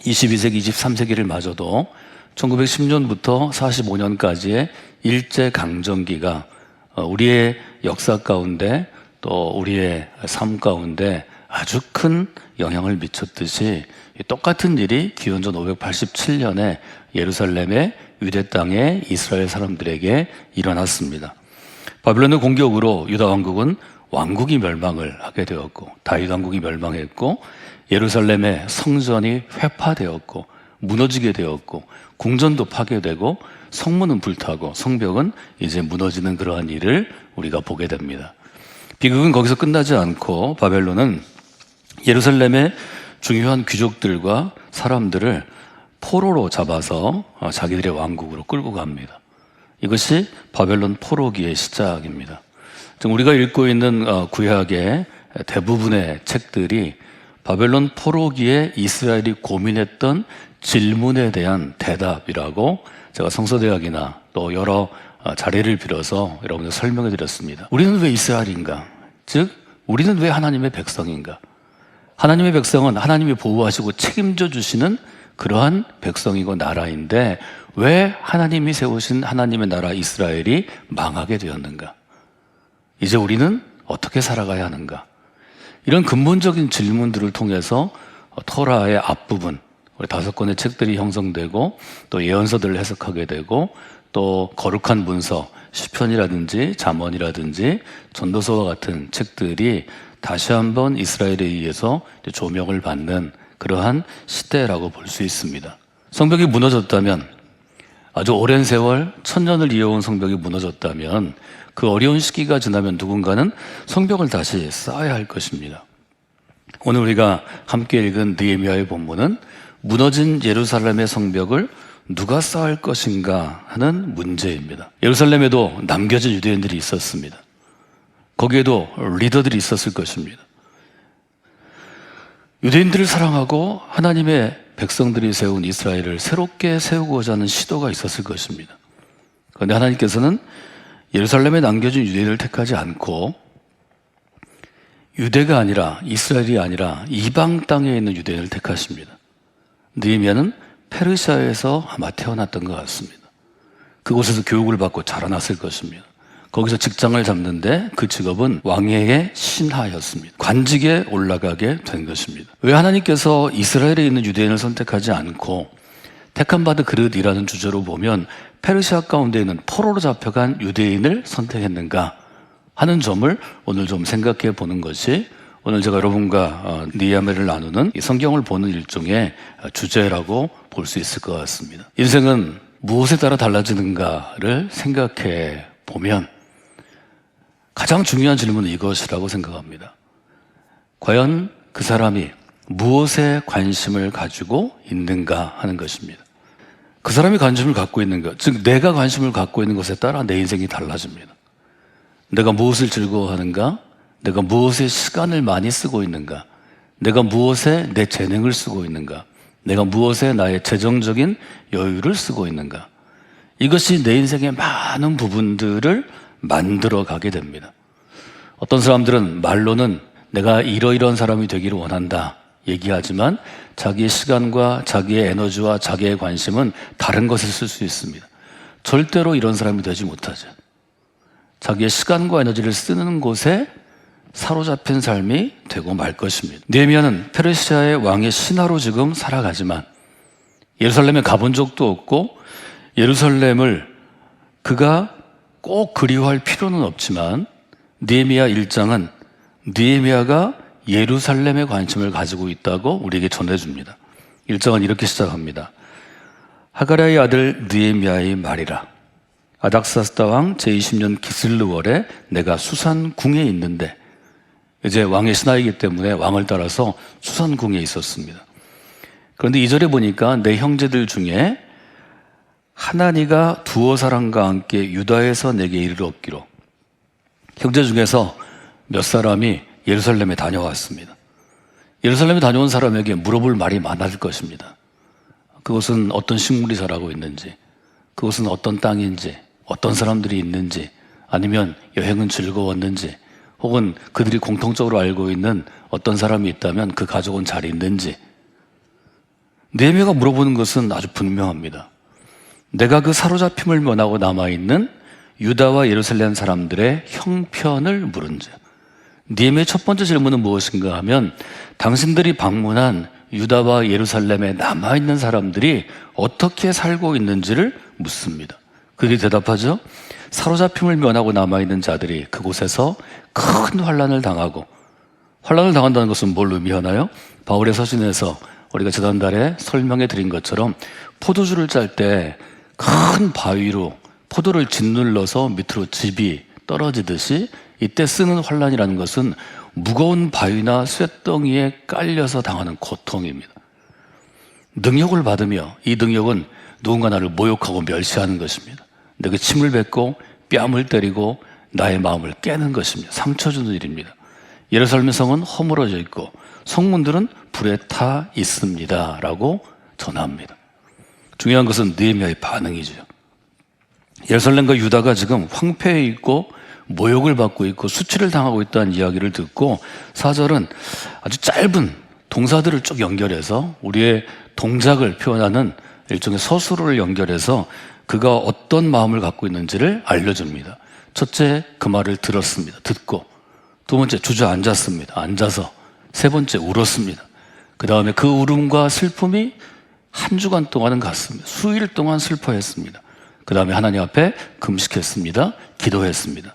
22세기, 23세기를 마저도 1910년부터 45년까지의 일제강점기가 우리의 역사 가운데 또 우리의 삶 가운데 아주 큰 영향을 미쳤듯이 똑같은 일이 기원전 587년에 예루살렘의 유대 땅의 이스라엘 사람들에게 일어났습니다. 바벨론의 공격으로 유다 왕국은 왕국이 멸망을 하게 되었고, 다윗 왕국이 멸망했고, 예루살렘의 성전이 회파되었고 무너지게 되었고, 궁전도 파괴되고 성문은 불타고 성벽은 이제 무너지는 그러한 일을 우리가 보게 됩니다. 비극은 거기서 끝나지 않고 바벨론은 예루살렘의 중요한 귀족들과 사람들을 포로로 잡아서 자기들의 왕국으로 끌고 갑니다. 이것이 바벨론 포로기의 시작입니다. 우리가 읽고 있는 구약의 대부분의 책들이 바벨론 포로기에 이스라엘이 고민했던 질문에 대한 대답이라고 제가 성서대학이나 또 여러 자리를 빌어서 여러분들 설명해 드렸습니다. 우리는 왜 이스라엘인가? 즉, 우리는 왜 하나님의 백성인가? 하나님의 백성은 하나님이 보호하시고 책임져 주시는 그러한 백성이고 나라인데 왜 하나님이 세우신 하나님의 나라 이스라엘이 망하게 되었는가? 이제 우리는 어떻게 살아가야 하는가? 이런 근본적인 질문들을 통해서 토라의 앞부분, 우리 5권의 책들이 형성되고 또 예언서들을 해석하게 되고 또 거룩한 문서, 시편이라든지 잠언이라든지 전도서와 같은 책들이 다시 한번 이스라엘에 의해서 조명을 받는 그러한 시대라고 볼 수 있습니다. 성벽이 무너졌다면, 아주 오랜 세월, 1000년을 이어온 성벽이 무너졌다면 그 어려운 시기가 지나면 누군가는 성벽을 다시 쌓아야 할 것입니다. 오늘 우리가 함께 읽은 느헤미야의 본문은 무너진 예루살렘의 성벽을 누가 쌓을 것인가 하는 문제입니다. 예루살렘에도 남겨진 유대인들이 있었습니다. 거기에도 리더들이 있었을 것입니다. 유대인들을 사랑하고 하나님의 백성들이 세운 이스라엘을 새롭게 세우고자 하는 시도가 있었을 것입니다. 그런데 하나님께서는 예루살렘에 남겨진 유대인을 택하지 않고 유대가 아니라, 이스라엘이 아니라 이방 땅에 있는 유대인을 택하십니다. 느헤미야는 페르시아에서 아마 태어났던 것 같습니다. 그곳에서 교육을 받고 자라났을 것입니다. 거기서 직장을 잡는데 그 직업은 왕의 신하였습니다. 관직에 올라가게 된 것입니다. 왜 하나님께서 이스라엘에 있는 유대인을 선택하지 않고 택함 받은 그릇이라는 주제로 보면 페르시아 가운데 있는 포로로 잡혀간 유대인을 선택했는가 하는 점을 오늘 좀 생각해 보는 것이 오늘 제가 여러분과 느헤미야를 나누는 이 성경을 보는 일종의 주제라고 볼 수 있을 것 같습니다. 인생은 무엇에 따라 달라지는가를 생각해 보면 가장 중요한 질문은 이것이라고 생각합니다. 과연 그 사람이 무엇에 관심을 가지고 있는가 하는 것입니다. 그 사람이 관심을 갖고 있는 것, 즉 내가 관심을 갖고 있는 것에 따라 내 인생이 달라집니다. 내가 무엇을 즐거워하는가? 내가 무엇에 시간을 많이 쓰고 있는가? 내가 무엇에 내 재능을 쓰고 있는가? 내가 무엇에 나의 재정적인 여유를 쓰고 있는가? 이것이 내 인생의 많은 부분들을 만들어 가게 됩니다. 어떤 사람들은 말로는 내가 이러이러한 사람이 되기를 원한다 얘기하지만 자기의 시간과 자기의 에너지와 자기의 관심은 다른 것에 쓸 수 있습니다. 절대로 이런 사람이 되지 못하죠. 자기의 시간과 에너지를 쓰는 곳에 사로잡힌 삶이 되고 말 것입니다. 느헤미야는 페르시아의 왕의 신하로 지금 살아가지만 예루살렘에 가본 적도 없고 예루살렘을 그가 꼭 그리워할 필요는 없지만 느헤미야 1장은 느헤미야가 예루살렘에 관심을 가지고 있다고 우리에게 전해줍니다. 1장은 이렇게 시작합니다. 하가랴의 아들 느헤미야의 말이라. 아닥사스다 왕 제20년 기슬르월에 내가 수산궁에 있는데, 이제 왕의 신하이기 때문에 왕을 따라서 수산궁에 있었습니다. 그런데 2절에 보니까 내 형제들 중에 하나니가 두어 사람과 함께 유다에서 내게 이르러 없기로. 형제 중에서 몇 사람이 예루살렘에 다녀왔습니다. 예루살렘에 다녀온 사람에게 물어볼 말이 많을 것입니다. 그곳은 어떤 식물이 자라고 있는지, 그곳은 어떤 땅인지, 어떤 사람들이 있는지, 아니면 여행은 즐거웠는지, 혹은 그들이 공통적으로 알고 있는 어떤 사람이 있다면 그 가족은 잘 있는지. 느헤미야가 물어보는 것은 아주 분명합니다. 내가 그 사로잡힘을 면하고 남아있는 유다와 예루살렘 사람들의 형편을 물은지. 느헤미야의 첫 번째 질문은 무엇인가 하면 당신들이 방문한 유다와 예루살렘에 남아있는 사람들이 어떻게 살고 있는지를 묻습니다. 그들이 대답하죠. 사로잡힘을 면하고 남아있는 자들이 그곳에서 큰 환난을 당하고, 환난을 당한다는 것은 뭘 의미하나요? 바울의 서신에서 우리가 지난달에 설명해 드린 것처럼 포도주를 짤 때 큰 바위로 포도를 짓눌러서 밑으로 즙이 떨어지듯이 이때 쓰는 환난이라는 것은 무거운 바위나 쇳덩이에 깔려서 당하는 고통입니다. 능욕을 받으며 이 능욕은 누군가 나를 모욕하고 멸시하는 것입니다. 내가 침을 뱉고 뺨을 때리고 나의 마음을 깨는 것입니다. 상처 주는 일입니다. 예루살렘 성은 허물어져 있고 성문들은 불에 타 있습니다 라고 전합니다. 중요한 것은 느헤미야의 반응이죠. 예루살렘과 유다가 지금 황폐해 있고 모욕을 받고 있고 수치를 당하고 있다는 이야기를 듣고 4절은 아주 짧은 동사들을 쭉 연결해서 우리의 동작을 표현하는 일종의 서술어를 연결해서 그가 어떤 마음을 갖고 있는지를 알려줍니다. 첫째, 그 말을 들었습니다. 듣고. 두 번째, 주저앉았습니다. 앉아서. 세 번째, 울었습니다. 그 다음에 그 울음과 슬픔이 한 주간 동안은 갔습니다. 수일 동안 슬퍼했습니다. 그 다음에 하나님 앞에 금식했습니다. 기도했습니다.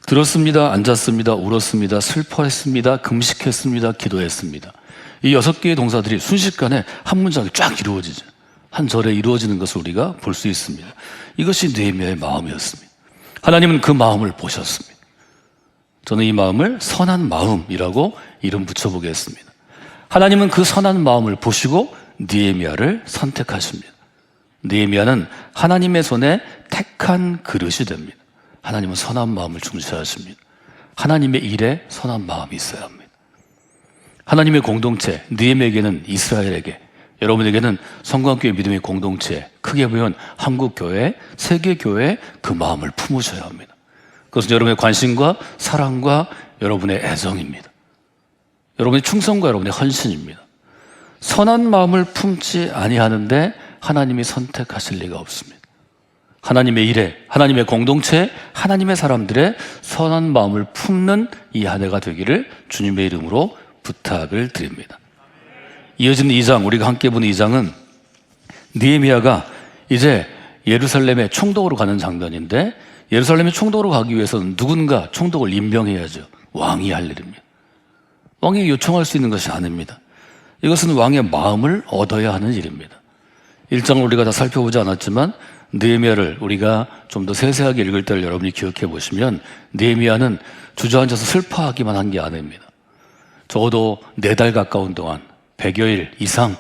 들었습니다. 앉았습니다. 울었습니다. 슬퍼했습니다. 금식했습니다. 기도했습니다. 이 6개의 동사들이 순식간에 한 문장이 쫙 이루어지죠. 한 절에 이루어지는 것을 우리가 볼 수 있습니다. 이것이 느헤미야의 마음이었습니다. 하나님은 그 마음을 보셨습니다. 저는 이 마음을 선한 마음이라고 이름 붙여보겠습니다. 하나님은 그 선한 마음을 보시고 느헤미야를 선택하십니다. 느헤미야는 하나님의 손에 택한 그릇이 됩니다. 하나님은 선한 마음을 중시하십니다. 하나님의 일에 선한 마음이 있어야 합니다. 하나님의 공동체, 느헤미야에게는 이스라엘에게, 여러분에게는 성광교회 믿음의 공동체, 크게 보면 한국교회, 세계교회 그 마음을 품으셔야 합니다. 그것은 여러분의 관심과 사랑과 여러분의 애정입니다. 여러분의 충성과 여러분의 헌신입니다. 선한 마음을 품지 아니하는데 하나님이 선택하실 리가 없습니다. 하나님의 일에, 하나님의 공동체에, 하나님의 사람들의 선한 마음을 품는 이 한 해가 되기를 주님의 이름으로 부탁을 드립니다. 이어지는 2장, 우리가 함께 보는 2장은 느헤미야가 이제 예루살렘에 총독으로 가는 장면인데, 예루살렘에 총독으로 가기 위해서는 누군가 총독을 임명해야죠. 왕이 할 일입니다. 왕이 요청할 수 있는 것이 아닙니다. 이것은 왕의 마음을 얻어야 하는 일입니다. 1장을 우리가 다 살펴보지 않았지만 느헤미야를 우리가 좀 더 세세하게 읽을 때를 여러분이 기억해 보시면 느헤미야는 주저앉아서 슬퍼하기만 한 게 아닙니다. 적어도 4달 가까운 동안 100여일 이상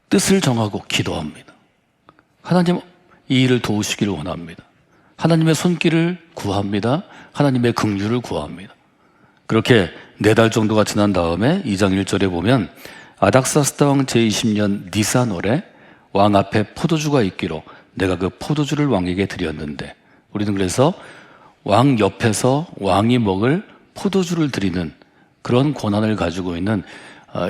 뜻을 정하고 기도합니다. 하나님 이 일을 도우시기를 원합니다. 하나님의 손길을 구합니다. 하나님의 긍휼을 구합니다. 그렇게 4달 정도가 지난 다음에 2장 1절에 보면 아닥사스다 왕 제20년 니산월에 왕 앞에 포도주가 있기로 내가 그 포도주를 왕에게 드렸는데, 우리는 그래서 왕 옆에서 왕이 먹을 포도주를 드리는 그런 권한을 가지고 있는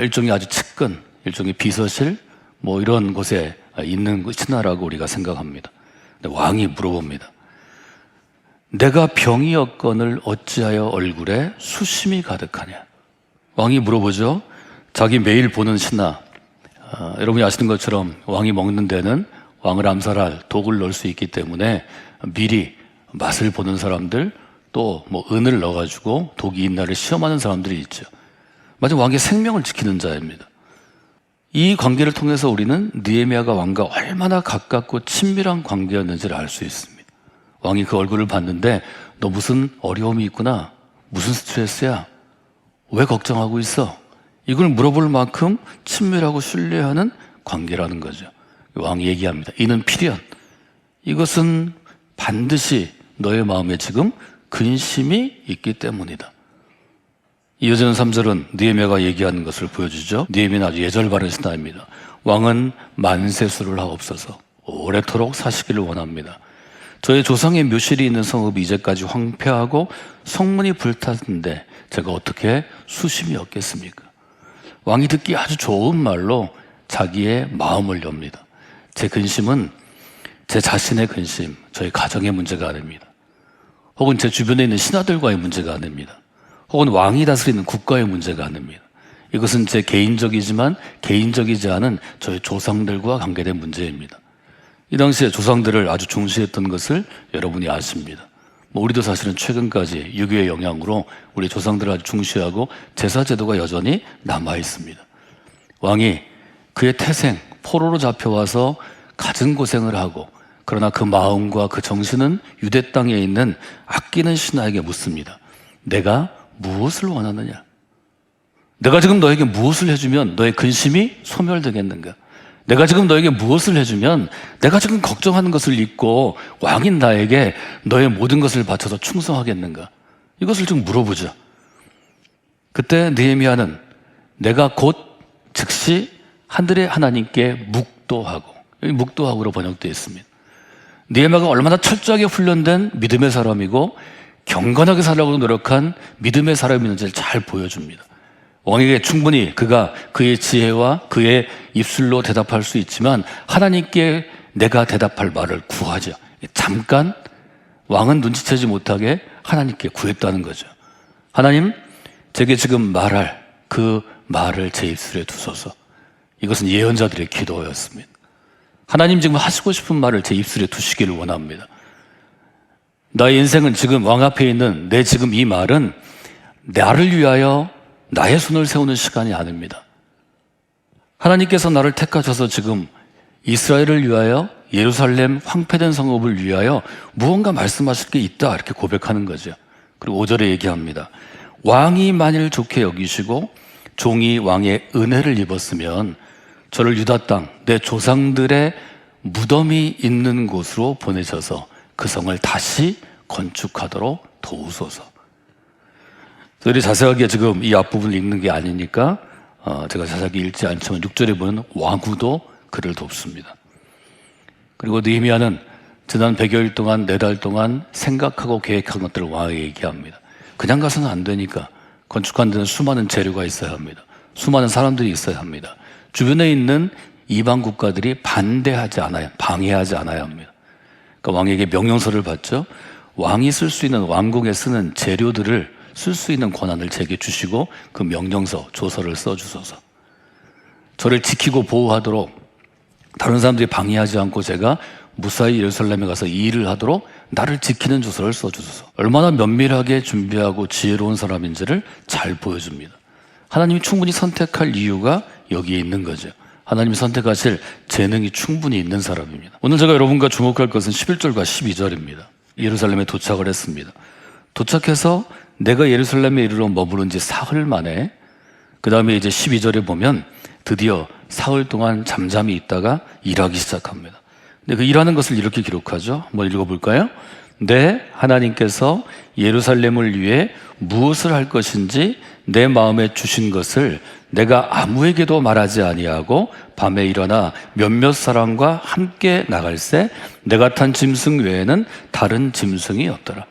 일종의 아주 측근, 일종의 비서실 뭐 이런 곳에 있는 신하라고 우리가 생각합니다. 근데 왕이 물어봅니다. 내가 병이었거늘 어찌하여 얼굴에 수심이 가득하냐? 왕이 물어보죠. 자기 매일 보는 신하, 여러분이 아시는 것처럼 왕이 먹는 데는 왕을 암살할 독을 넣을 수 있기 때문에 미리 맛을 보는 사람들, 또 뭐 은을 넣어가지고 독이 있나를 시험하는 사람들이 있죠. 마치 왕의 생명을 지키는 자입니다. 이 관계를 통해서 우리는 느헤미야가 왕과 얼마나 가깝고 친밀한 관계였는지를 알 수 있습니다. 왕이 그 얼굴을 봤는데 너 무슨 어려움이 있구나, 무슨 스트레스야, 왜 걱정하고 있어, 이걸 물어볼 만큼 친밀하고 신뢰하는 관계라는 거죠. 왕이 얘기합니다. 이는 필연, 이것은 반드시 너의 마음에 지금 근심이 있기 때문이다. 이어지는 3절은 느헤미야가 얘기하는 것을 보여주죠. 느헤미야는 아주 예절 바른 신하입니다. 왕은 만세수를 하옵소서, 오래도록 사시기를 원합니다. 저의 조상의 묘실이 있는 성읍이 이제까지 황폐하고 성문이 불탔는데 제가 어떻게 수심이 없겠습니까? 왕이 듣기 아주 좋은 말로 자기의 마음을 엽니다. 제 근심은 제 자신의 근심, 저희 가정의 문제가 아닙니다. 혹은 제 주변에 있는 신하들과의 문제가 아닙니다. 혹은 왕이 다스리는 국가의 문제가 아닙니다. 이것은 제 개인적이지만 개인적이지 않은 저희 조상들과 관계된 문제입니다. 이 당시에 조상들을 아주 중시했던 것을 여러분이 아십니다. 우리도 사실은 최근까지 유교의 영향으로 우리 조상들을 아주 중시하고 제사제도가 여전히 남아 있습니다. 왕이 그의 태생, 포로로 잡혀와서 갖은 고생을 하고, 그러나 그 마음과 그 정신은 유대 땅에 있는 아끼는 신하에게 묻습니다. 내가 무엇을 원하느냐? 내가 지금 너에게 무엇을 해주면 너의 근심이 소멸되겠는가? 내가 지금 너에게 무엇을 해주면 내가 지금 걱정하는 것을 잊고 왕인 나에게 너의 모든 것을 바쳐서 충성하겠는가? 이것을 좀 물어보죠. 그때 느헤미야는 내가 곧 즉시 하늘의 하나님께 묵도하고, 여기 묵도하고로 번역되어 있습니다. 느헤미야가 얼마나 철저하게 훈련된 믿음의 사람이고 경건하게 살려고 노력한 믿음의 사람이었는지를 잘 보여줍니다. 왕에게 충분히 그가 그의 지혜와 그의 입술로 대답할 수 있지만 하나님께 내가 대답할 말을 구하죠. 잠깐 왕은 눈치채지 못하게 하나님께 구했다는 거죠. 하나님, 제게 지금 말할 그 말을 제 입술에 두소서. 이것은 예언자들의 기도였습니다. 하나님 지금 하시고 싶은 말을 제 입술에 두시기를 원합니다. 나의 인생은 지금 왕 앞에 있는 내 지금 이 말은 나를 위하여 나의 손을 세우는 시간이 아닙니다. 하나님께서 나를 택하셔서 지금 이스라엘을 위하여, 예루살렘 황폐된 성읍을 위하여 무언가 말씀하실 게 있다, 이렇게 고백하는 거죠. 그리고 5절에 얘기합니다. 왕이 만일 좋게 여기시고 종이 왕의 은혜를 입었으면 저를 유다 땅, 내 조상들의 무덤이 있는 곳으로 보내셔서 그 성을 다시 건축하도록 도우소서. 저희들이 자세하게 지금 이 앞부분을 읽는 게 아니니까 제가 자세하게 읽지 않지만 6절에 보면 왕후도 그를 돕습니다. 그리고 느헤미야는 지난 100여일 동안, 4달 동안 생각하고 계획한 것들을 왕에게 얘기합니다. 그냥 가서는 안 되니까 건축하는 데는 수많은 재료가 있어야 합니다. 수많은 사람들이 있어야 합니다. 주변에 있는 이방 국가들이 반대하지 않아야, 방해하지 않아야 합니다. 그러니까 왕에게 명령서를 받죠. 왕이 쓸 수 있는, 왕궁에 쓰는 재료들을 쓸 수 있는 권한을 제게 주시고 그 명령서, 조서를 써주소서. 저를 지키고 보호하도록 다른 사람들이 방해하지 않고 제가 무사히 예루살렘에 가서 이 일을 하도록 나를 지키는 조서를 써주소서. 얼마나 면밀하게 준비하고 지혜로운 사람인지를 잘 보여줍니다. 하나님이 충분히 선택할 이유가 여기에 있는 거죠. 하나님이 선택하실 재능이 충분히 있는 사람입니다. 오늘 제가 여러분과 주목할 것은 11절과 12절입니다. 예루살렘에 도착을 했습니다. 도착해서 내가 예루살렘에 이르러 머무른 지 사흘 만에, 그 다음에 이제 12절에 보면 드디어 사흘 동안 잠잠히 있다가 일하기 시작합니다. 근데 그 일하는 것을 이렇게 기록하죠. 한번 읽어볼까요? 내 하나님께서 예루살렘을 위해 무엇을 할 것인지 내 마음에 주신 것을 내가 아무에게도 말하지 아니하고 밤에 일어나 몇몇 사람과 함께 나갈새 내가 탄 짐승 외에는 다른 짐승이 없더라.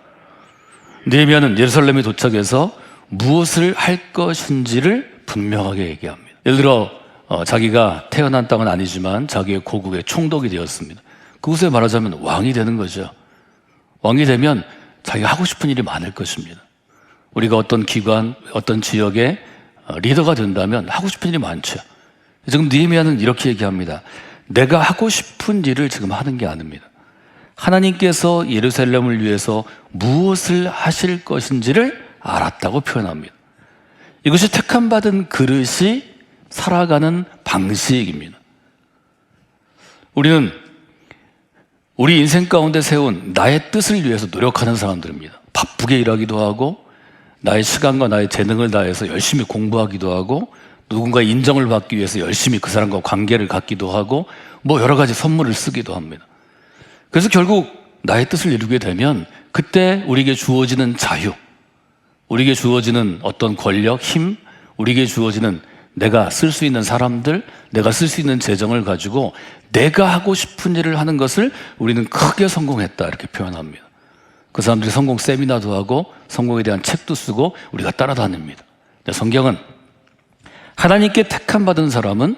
느헤미야는 예루살렘에 도착해서 무엇을 할 것인지를 분명하게 얘기합니다. 예를 들어 자기가 태어난 땅은 아니지만 자기의 고국의 총독이 되었습니다. 그곳에 말하자면 왕이 되는 거죠. 왕이 되면 자기가 하고 싶은 일이 많을 것입니다. 우리가 어떤 기관, 어떤 지역의 리더가 된다면 하고 싶은 일이 많죠. 지금 느헤미야는 이렇게 얘기합니다. 내가 하고 싶은 일을 지금 하는 게 아닙니다. 하나님께서 예루살렘을 위해서 무엇을 하실 것인지를 알았다고 표현합니다. 이것이 택함받은 그릇이 살아가는 방식입니다. 우리는 우리 인생 가운데 세운 나의 뜻을 위해서 노력하는 사람들입니다. 바쁘게 일하기도 하고 나의 시간과 나의 재능을 다해서 열심히 공부하기도 하고 누군가의 인정을 받기 위해서 열심히 그 사람과 관계를 갖기도 하고 뭐 여러 가지 선물을 쓰기도 합니다. 그래서 결국 나의 뜻을 이루게 되면 그때 우리에게 주어지는 자유, 우리에게 주어지는 어떤 권력, 힘, 우리에게 주어지는 내가 쓸 수 있는 사람들, 내가 쓸 수 있는 재정을 가지고 내가 하고 싶은 일을 하는 것을 우리는 크게 성공했다, 이렇게 표현합니다. 그 사람들이 성공 세미나도 하고 성공에 대한 책도 쓰고 우리가 따라다닙니다. 성경은 하나님께 택함받은 사람은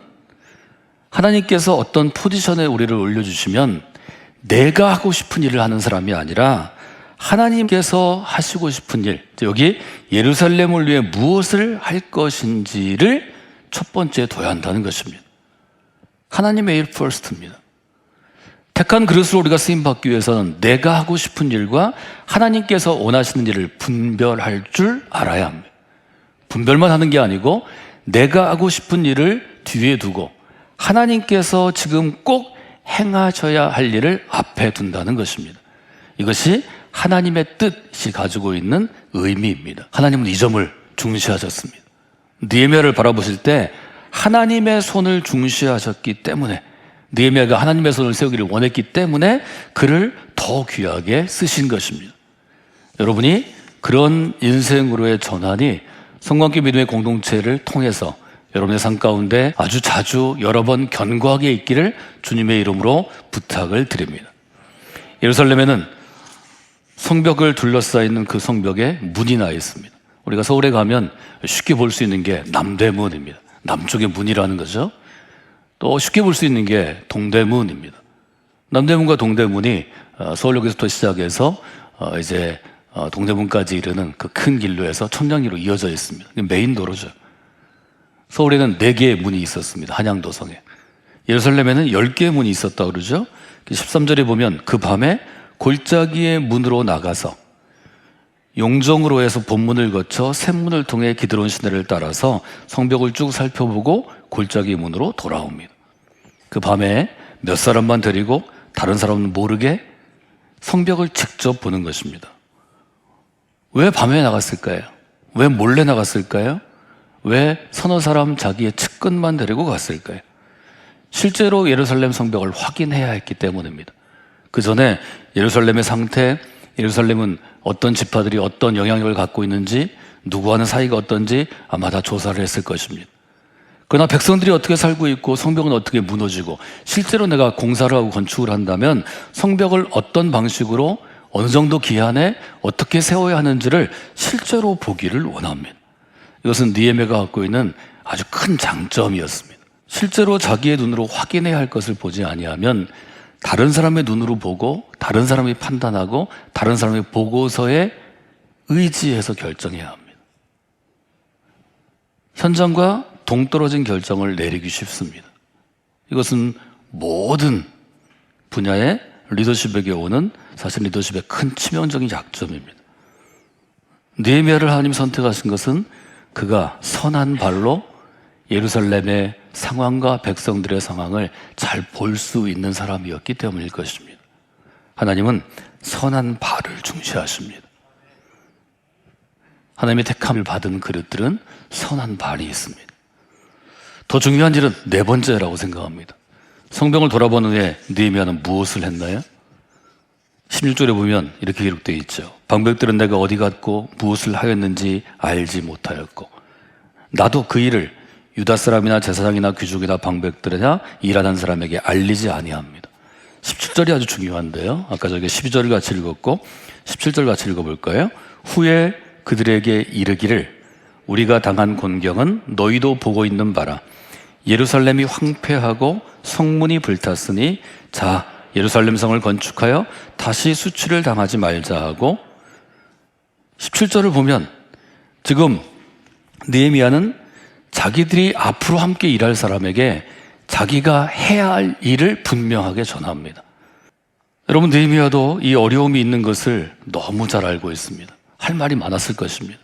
하나님께서 어떤 포지션에 우리를 올려주시면 내가 하고 싶은 일을 하는 사람이 아니라 하나님께서 하시고 싶은 일, 여기 예루살렘을 위해 무엇을 할 것인지를 첫 번째에 둬야 한다는 것입니다. 하나님의 일 퍼스트입니다. 택한 그릇으로 우리가 쓰임받기 위해서는 내가 하고 싶은 일과 하나님께서 원하시는 일을 분별할 줄 알아야 합니다. 분별만 하는 게 아니고 내가 하고 싶은 일을 뒤에 두고 하나님께서 지금 꼭 행하셔야 할 일을 앞에 둔다는 것입니다. 이것이 하나님의 뜻이 가지고 있는 의미입니다. 하나님은 이 점을 중시하셨습니다. 느헤미야를 바라보실 때 하나님의 손을 중시하셨기 때문에, 느헤미야가 하나님의 손을 세우기를 원했기 때문에 그를 더 귀하게 쓰신 것입니다. 여러분이 그런 인생으로의 전환이 성광교 믿음의 공동체를 통해서 여러분의 삶 가운데 아주 자주 여러 번 견고하게 있기를 주님의 이름으로 부탁을 드립니다. 예루살렘에는 성벽을 둘러싸이는 그 성벽에 문이 나 있습니다. 우리가 서울에 가면 쉽게 볼 수 있는 게 남대문입니다. 남쪽의 문이라는 거죠. 또 쉽게 볼 수 있는 게 동대문입니다. 남대문과 동대문이 서울역에서부터 시작해서 이제 동대문까지 이르는 그 큰 길로 해서 천장리로 이어져 있습니다. 메인 도로죠. 서울에는 4개의 문이 있었습니다. 한양도성에. 예루살렘에는 10개의 문이 있었다고 그러죠. 13절에 보면 그 밤에 골짜기의 문으로 나가서 용정으로 해서 본문을 거쳐 샘문을 통해 기드론 시내를 따라서 성벽을 쭉 살펴보고 골짜기 문으로 돌아옵니다. 그 밤에 몇 사람만 데리고 다른 사람은 모르게 성벽을 직접 보는 것입니다. 왜 밤에 나갔을까요? 왜 몰래 나갔을까요? 왜 서너 사람 자기의 측근만 데리고 갔을까요? 실제로 예루살렘 성벽을 확인해야 했기 때문입니다. 그 전에 예루살렘의 상태, 예루살렘은 어떤 지파들이 어떤 영향력을 갖고 있는지, 누구와는 사이가 어떤지 아마 다 조사를 했을 것입니다. 그러나 백성들이 어떻게 살고 있고 성벽은 어떻게 무너지고, 실제로 내가 공사를 하고 건축을 한다면 성벽을 어떤 방식으로 어느 정도 기한에 어떻게 세워야 하는지를 실제로 보기를 원합니다. 이것은 느헤미야가 갖고 있는 아주 큰 장점이었습니다. 실제로 자기의 눈으로 확인해야 할 것을 보지 아니하면 다른 사람의 눈으로 보고 다른 사람이 판단하고 다른 사람의 보고서에 의지해서 결정해야 합니다. 현장과 동떨어진 결정을 내리기 쉽습니다. 이것은 모든 분야의 리더십에게 오는 사실 리더십의 큰 치명적인 약점입니다. 느헤미야를 하나님 선택하신 것은 그가 선한 발로 예루살렘의 상황과 백성들의 상황을 잘 볼 수 있는 사람이었기 때문일 것입니다. 하나님은 선한 발을 중시하십니다. 하나님의 택함을 받은 그릇들은 선한 발이 있습니다. 더 중요한 일은 4번째라고 생각합니다. 성벽을 돌아본 후에 느헤미야는 무엇을 했나요? 16절에 보면 이렇게 기록되어 있죠. 방백들은 내가 어디 갔고 무엇을 하였는지 알지 못하였고 나도 그 일을 유다 사람이나 제사장이나 귀족이나 방백들이나 일하는 사람에게 알리지 아니합니다. 17절이 아주 중요한데요. 아까 저기 12절을 같이 읽었고 17절 같이 읽어볼까요? 후에 그들에게 이르기를 우리가 당한 곤경은 너희도 보고 있는 바라. 예루살렘이 황폐하고 성문이 불탔으니 자 예루살렘 성을 건축하여 다시 수치를 당하지 말자 하고 17절을 보면 지금 느헤미야는 자기들이 앞으로 함께 일할 사람에게 자기가 해야 할 일을 분명하게 전합니다. 여러분, 느헤미야도 이 어려움이 있는 것을 너무 잘 알고 있습니다. 할 말이 많았을 것입니다.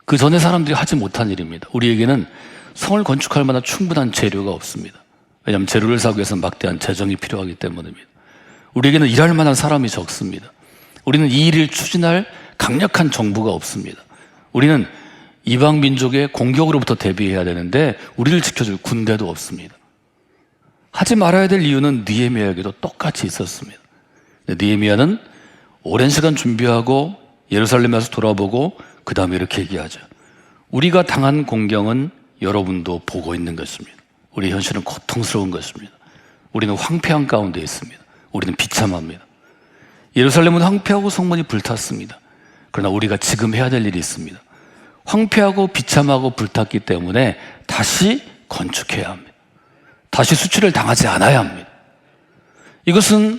그 전에 사람들이 하지 못한 일입니다. 우리에게는 성을 건축할 만한 충분한 재료가 없습니다. 왜냐하면 재료를 사기 위해서는 막대한 재정이 필요하기 때문입니다. 우리에게는 일할 만한 사람이 적습니다. 우리는 이 일을 추진할 강력한 정부가 없습니다. 우리는 이방 민족의 공격으로부터 대비해야 되는데 우리를 지켜줄 군대도 없습니다. 하지 말아야 될 이유는 느헤미야에게도 똑같이 있었습니다. 느헤미야는 오랜 시간 준비하고 예루살렘에서 돌아보고 그 다음에 이렇게 얘기하죠. 우리가 당한 공경은 여러분도 보고 있는 것입니다. 우리 현실은 고통스러운 것입니다. 우리는 황폐한 가운데 있습니다. 우리는 비참합니다. 예루살렘은 황폐하고 성문이 불탔습니다. 그러나 우리가 지금 해야 될 일이 있습니다. 황폐하고 비참하고 불탔기 때문에 다시 건축해야 합니다. 다시 수치를 당하지 않아야 합니다. 이것은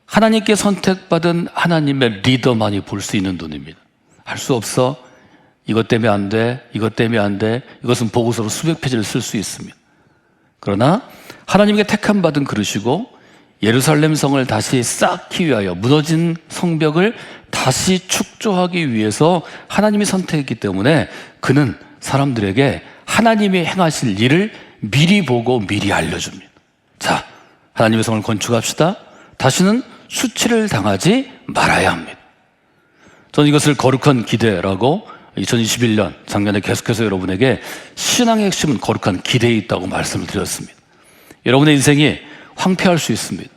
하나님께 선택받은 하나님의 리더만이 볼 수 있는 눈입니다. 할 수 없어. 이것 때문에 안 돼. 이것 때문에 안 돼. 이것은 보고서로 수백 페이지를 쓸 수 있습니다. 그러나 하나님께 택함 받은 그릇이고 예루살렘 성을 다시 쌓기 위하여 무너진 성벽을 다시 축조하기 위해서 하나님이 선택했기 때문에 그는 사람들에게 하나님이 행하실 일을 미리 보고 미리 알려줍니다. 자, 하나님의 성을 건축합시다. 다시는 수치를 당하지 말아야 합니다. 저는 이것을 거룩한 기대라고 2021년 작년에 계속해서 여러분에게 신앙의 핵심은 거룩한 기대에 있다고 말씀을 드렸습니다. 여러분의 인생이 황폐할 수 있습니다.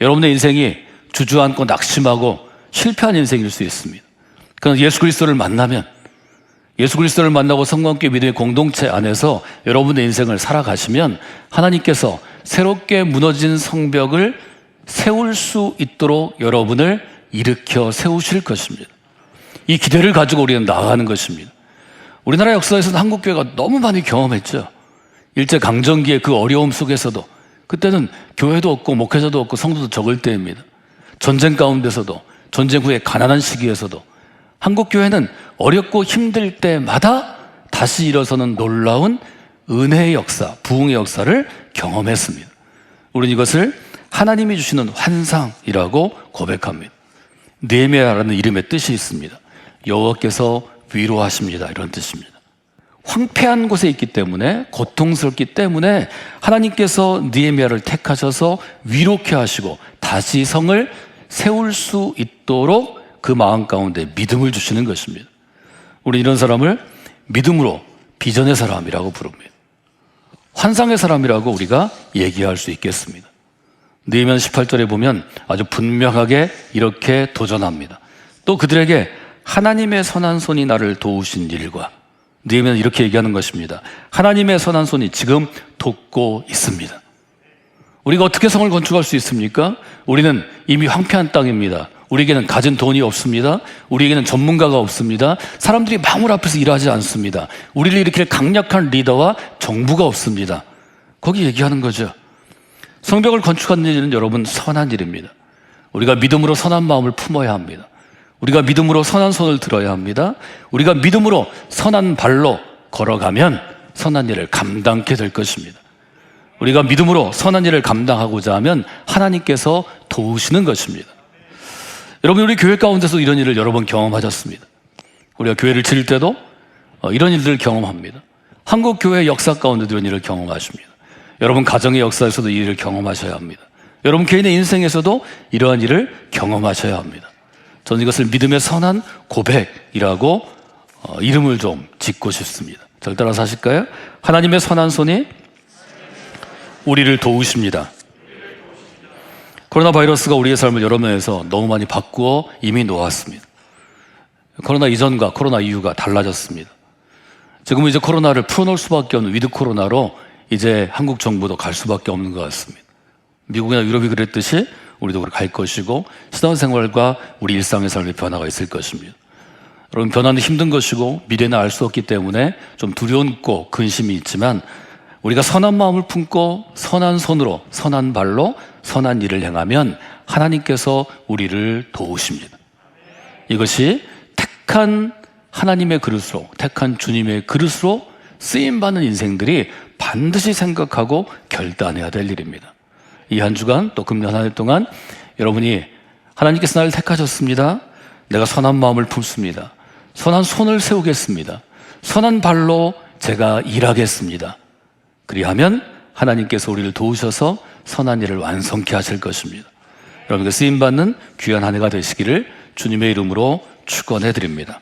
여러분의 인생이 주저앉고 낙심하고 실패한 인생일 수 있습니다. 그러나 예수 그리스도를 만나면, 예수 그리스도를 만나고 성령께 믿음의 공동체 안에서 여러분의 인생을 살아가시면 하나님께서 새롭게 무너진 성벽을 세울 수 있도록 여러분을 일으켜 세우실 것입니다. 이 기대를 가지고 우리는 나아가는 것입니다. 우리나라 역사에서는 한국교회가 너무 많이 경험했죠. 일제강점기의 그 어려움 속에서도, 그때는 교회도 없고 목회자도 없고 성도도 적을 때입니다. 전쟁 가운데서도, 전쟁 후에 가난한 시기에서도 한국교회는 어렵고 힘들 때마다 다시 일어서는 놀라운 은혜의 역사, 부흥의 역사를 경험했습니다. 우리는 이것을 하나님이 주시는 환상이라고 고백합니다. 느헤미야라는 이름의 뜻이 있습니다. 여호와께서 위로하십니다, 이런 뜻입니다. 황폐한 곳에 있기 때문에, 고통스럽기 때문에 하나님께서 느헤미야를 택하셔서 위로케 하시고 다시 성을 세울 수 있도록 그 마음 가운데 믿음을 주시는 것입니다. 우리 이런 사람을 믿음으로 비전의 사람이라고 부릅니다. 환상의 사람이라고 우리가 얘기할 수 있겠습니다. 느헤미야 18절에 보면 아주 분명하게 이렇게 도전합니다. 또 그들에게 하나님의 선한 손이 나를 도우신 일과, 느헤미야는 이렇게 얘기하는 것입니다. 하나님의 선한 손이 지금 돕고 있습니다. 우리가 어떻게 성을 건축할 수 있습니까? 우리는 이미 황폐한 땅입니다. 우리에게는 가진 돈이 없습니다. 우리에게는 전문가가 없습니다. 사람들이 마음을 앞에서 일하지 않습니다. 우리를 일으킬 강력한 리더와 정부가 없습니다. 거기 얘기하는 거죠. 성벽을 건축하는 일은 여러분 선한 일입니다. 우리가 믿음으로 선한 마음을 품어야 합니다. 우리가 믿음으로 선한 손을 들어야 합니다. 우리가 믿음으로 선한 발로 걸어가면 선한 일을 감당하게 될 것입니다. 우리가 믿음으로 선한 일을 감당하고자 하면 하나님께서 도우시는 것입니다. 여러분, 우리 교회 가운데서 이런 일을 여러 번 경험하셨습니다. 우리가 교회를 지을 때도 이런 일들을 경험합니다. 한국 교회의 역사 가운데도 이런 일을 경험하십니다. 여러분 가정의 역사에서도 이 일을 경험하셔야 합니다. 여러분 개인의 인생에서도 이러한 일을 경험하셔야 합니다. 저는 이것을 믿음의 선한 고백이라고 이름을 좀 짓고 싶습니다. 저를 따라서 하실까요? 하나님의 선한 손이 우리를 도우십니다. 코로나 바이러스가 우리의 삶을 여러 면에서 너무 많이 바꾸어 이미 놓았습니다. 코로나 이전과 코로나 이후가 달라졌습니다. 지금은 이제 코로나를 풀어놓을 수밖에 없는 위드 코로나로 이제 한국 정부도 갈 수밖에 없는 것 같습니다. 미국이나 유럽이 그랬듯이 우리도 그렇게 갈 것이고, 신앙생활과 우리 일상의 삶의 변화가 있을 것입니다. 여러분, 변화는 힘든 것이고 미래는 알 수 없기 때문에 좀 두려움고 근심이 있지만, 우리가 선한 마음을 품고 선한 손으로 선한 발로 선한 일을 행하면 하나님께서 우리를 도우십니다. 이것이 택한 하나님의 그릇으로, 택한 주님의 그릇으로 쓰임받는 인생들이 반드시 생각하고 결단해야 될 일입니다. 이 한 주간 또 금년 한 해 동안 여러분이 하나님께서 나를 택하셨습니다. 내가 선한 마음을 품습니다. 선한 손을 세우겠습니다. 선한 발로 제가 일하겠습니다. 그리하면 하나님께서 우리를 도우셔서 선한 일을 완성케 하실 것입니다. 여러분께 쓰임받는 귀한 한 해가 되시기를 주님의 이름으로 축원해 드립니다.